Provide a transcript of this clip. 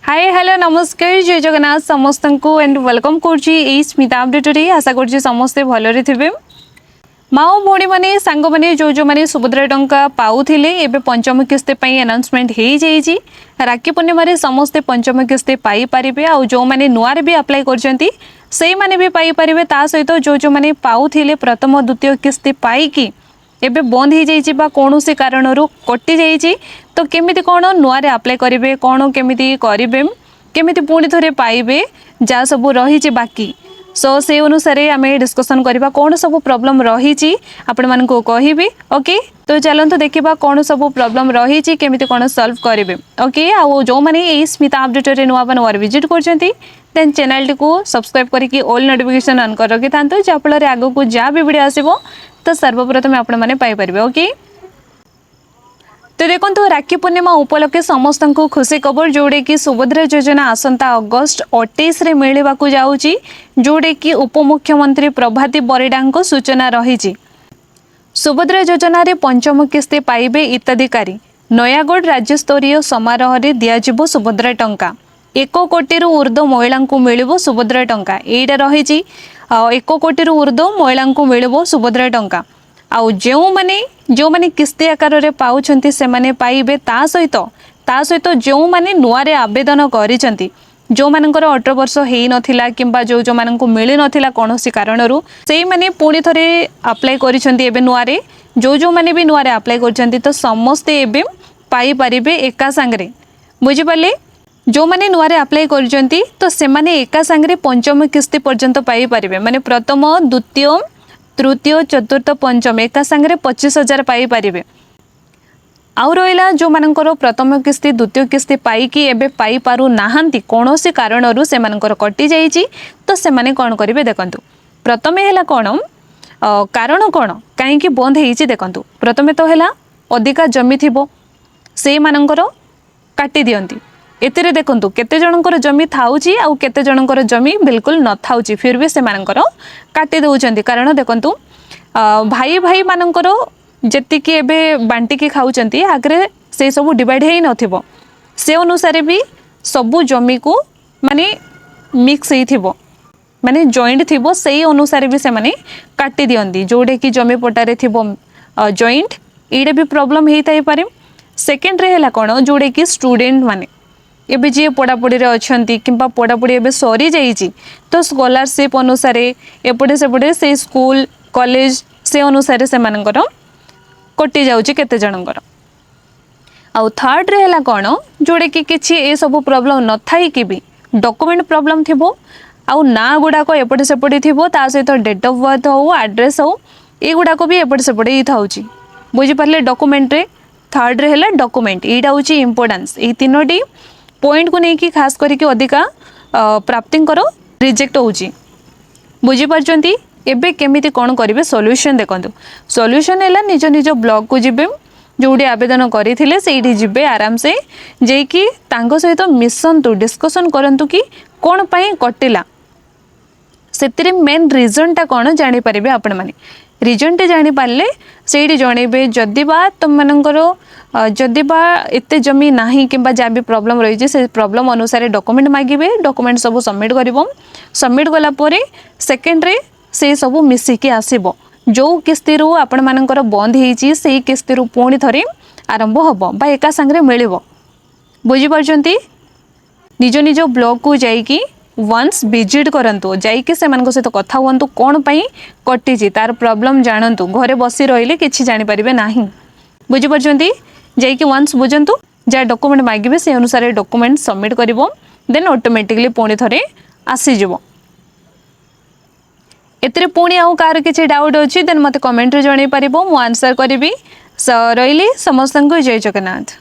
Hi hello नमस्कार जय जगन्नाथ समस्त को एंड वेलकम कर स्मिता अपडेट आशा कर समस्ते भलरे थे माओ भौणी मैंने सांग मैंने जो मैंने सुभद्रा टंका पाऊले एवं पंचम किस्ती अनाउंसमेंट हो जाइए राखी पूर्णिम समस्ते पंचम किस्ती पाइपर आ जो मैंने नुआर भी अप्लाई कर भी पाइपर ता सहित जो मैंने पाऊले प्रथम द्वितीय किस्ती पाई एबे बंद हो जाइए कौन से कारण कटि जाइए तो केमिति कौन नुआ अप्लाई करेंगे कौन केमिति करेंगे केमिति पुणी थे पाइबे जहाँ सब रही बाकी सो से अनुसार आम डिस्कसन करवा कौन सब प्रॉब्लम रही आपण मान कहबी ओके। तो चलते देखा कौन सब प्रॉब्लम रही केमिति कौन सॉल्व करेंगे ओके। आ जो मैंने स्मिता अपडेट नुआ नुआ विजिट कर चैनल को सब्सक्राइब करके ऑल नोटिफिकेशन ऑन कर रखी था जहाँफल आग को जहाँ भी वीडियो आसो तो सर्वप्रथम आपण मैंने पाइपर ओके। तो देखो राखी पूर्णिमा उपलक्षे समस्त को खुशी खबर जोड़े कि सुभद्रा योजना आसंता अगस्ट 28 रे मिलवा जाऊँगी जोड़े कि उपमुख्यमंत्री प्रभाती परिडा सूचना रही। सुभद्रा योजना रे पंचम किस्ती पाइबे हिताधिकारी नयागढ़ राज्यस्तरीय समारोह रे दियाजिबो सुभद्रा टंका 1 कोटी ऊर्ध्व महिला को मिलिबो सुभद्रा टंका एटा रही 1 कोटी ऊर्ध्व महिला को मिलिबो सुभद्रा टंका आउ जो माने किस्ती आकार रे पाउछंती से माने पाइबे ता सहित जो माने नुआरे आवेदन करिसंती जो मानकर 18 वर्ष हेई नथिला किंबा जो माननको मिली नथिला कोनोसी कारणरू सेई माने पुणी थरे अप्लाई करिसंती एबे नुआरे जो माने भी नुआरे अप्लाई करिसंती तो समस्ते एबे पाई परिबे एका संगरे बुझि पाले। जो माने नुआरे अप्लाई करिसंती तो से माने एका संगरे पंचम किस्ती पर्यंत पाई परिबे माने प्रथम द्वितीय तृतीय चतुर्थ पंचम एका संगरे 25,000 पाई परिबे। आउ रहिला जो मानकर प्रथम किस्ती द्वितीय किस्ती पाइकी एबे पाई पारु नाहंती कोनोसी कारणरू से मानकर कटि जाइछि तो से माने कोन करिवे देखंतु प्रथमे हैला कोन कारण कोन काहे कि बंद हेइछि देखंतु प्रथमे तो हैला अधिका जमी थिबो से मानकर काटि दियंती एतिरे देखंतु केते जनकर जमी थाउची आउ केते जनकर जमी बिल्कुल न थाउची फिर भी से मानकर काटि दउचंती कारण देखंतु भाई भाई मानकर जेतिकी एबे बांटिकी खाउचंती आगरे से सब डिवाइड हेई नथिबो से अनुसार भी सबु जमी को माने मिक्स हेई थिबो माने जॉइंट थिबो सेही अनुसार भी से माने काटि दियंती जोडे की जमी पटारे थिबो जॉइंट एडे भी प्रॉब्लम हेई थाई पारे। सेकंड रे हैला कोन जोडे की स्टूडेंट माने एबे जे पढ़ापढ़ी अच्छी कि पढ़ापढ़ी एबे सरी जाइए तो स्कॉलरशिप अनुसार एपटे सेपटे से स्कूल कॉलेज से अनुसार से मानकर कटि जाउची केते जनकर। आउ थर्ड रे हैला कोन जोड़े कि किछि ए सब प्रॉब्लम न थाई कि भी डॉक्यूमेंट प्रॉब्लम थिबो आउ ना गुडाको एपटे सेपटे थिबो ता सहित डेट ऑफ बर्थ हो एड्रेस हो ए गुडाको भी एपटे सेपटे ही थाउची बुझि पारले डॉक्यूमेंट रे। थर्ड रे हैला डॉक्यूमेंट एटा होची इंपोर्टेंस ए तीनोटी पॉइंट को लेकिन खास करके अधिका प्राप्ति रिजेक्ट होची बुझी पारचंती। एबे केमिति कोन करिवे सॉल्यूशन देखंतु सॉल्यूशन हैला निज निज ब्लॉक को जिबे जोडी आवेदन करिथिले सेठी जिबे आराम से जेकी तांको सहित मिसंतु डिस्कशन करंतु कि कोन पई कटिला सेतिरे मेन रीजन ता कोन जानि परिबे आपण माने रिजन टे जानी पारे से जनइबे जदि बा तुम मानकर जदि बा एते जमी नाही किंबा जहाँ भी प्रॉब्लम रही से प्रॉब्लम अनुसार डॉक्यूमेंट मागिबे डॉक्यूमेंट सब सबमिट करिवो सबमिट गला परे सेकेंड रे से सब मिसिकी आसीबो जो किस्ती रो आपण मानकर बंद हेची सेही किस्ती रो पुणी थरे आरंभ हबो बा एका संगरे मिलिबो बुझी पारचंती। निज निज ब्लॉक को जाइकी वंस विजिट करंतु जाइके से मानक सहित कथा हुअंतु कोन पई कटिची तार प्रॉब्लम जानंतु घरे बसी रहिले किछि जानि परिबे नाही बुझी पारचंती जाइके वंस बुझंतु जा डॉक्यूमेंट मागिबे से अनुसार डॉक्यूमेंट सबमिट करिवो देन ऑटोमेटिकली पुणी थरे आसी जिवो। एतरे पुणी आउ कार किछि डाउट अछि देन मते कमेंट रे जणाई परिबो मु आंसर करिवि रहिले समस्त को जय जगन्नाथ।